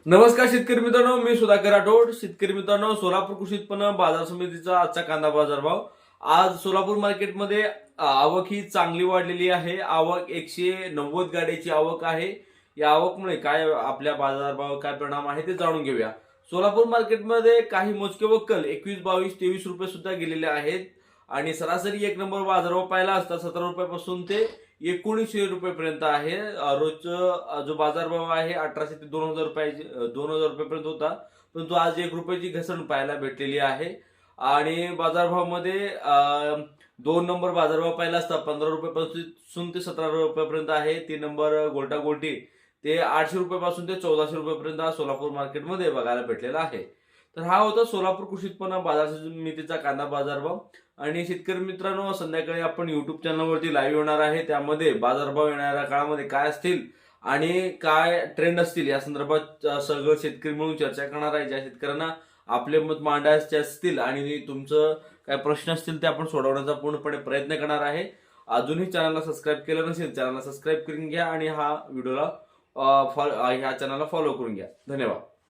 नमस्कार शेतकरी मित्रांनो, मी सुधाकर राठोड. शेतकरी मित्रांनो, सोलापूर कृषी उत्पन्न बाजार समितीचा आजचा कांदा बाजार भाव. आज सोलापूर मार्केटमध्ये आवक ही चांगली वाढलेली आहे. आवक 190 गाड्याची आवक आहे. या आवकमुळे काय आपल्या बाजारभाव काय परिणाम आहे ते जाणून घेऊया. सोलापूर मार्केटमध्ये काही मोजके वक्कल 21, 22, 23 रुपये सुद्धा गेलेले आहेत आणि सरासरी एक नंबर बाजारभाव पाहिला असता 17 रुपयापासून ते 1900 रुपयेपर्यंत आहे. रोजचा जो बाजारभाव आहे 1800 ते 2000 रुपयापर्यंत होता, परंतु आज 1 रुपयाची घसरण पाहायला भेटलेली आहे. आणि बाजारभावामध्ये 2 नंबर बाजारभाव पाहिला असता 15 रुपयापासून ते 17 रुपयापर्यंत आहे. 3 नंबर गोल्टा गोल्टी ते 800 रुपयापासून ते 1400 रुपयापर्यंत सोलापूर मार्केटमध्ये बघायला भेटलेला आहे. तर हा होता सोलापूर कृषी उत्पन्न बाजार समितीचा कांदा बाजारभाव. आणि शेतकरी मित्रांनो, संध्याकाळी आपण युट्यूब चॅनलवरती लाईव्ह होणार आहे. त्यामध्ये बाजारभाव येणाऱ्या काळामध्ये काय असतील आणि काय ट्रेंड असतील या संदर्भात सगळं शेतकरी मिळून चर्चा करणार आहे. ज्या शेतकऱ्यांना आपले मत मांडायचे असतील आणि तुमचं काय प्रश्न असतील ते आपण सोडवण्याचा पूर्णपणे प्रयत्न करणार आहे. अजूनही चॅनलला सबस्क्राईब केलं नसेल, चॅनलला सबस्क्राईब करून घ्या आणि ह्या चॅनलला फॉलो करून घ्या. धन्यवाद.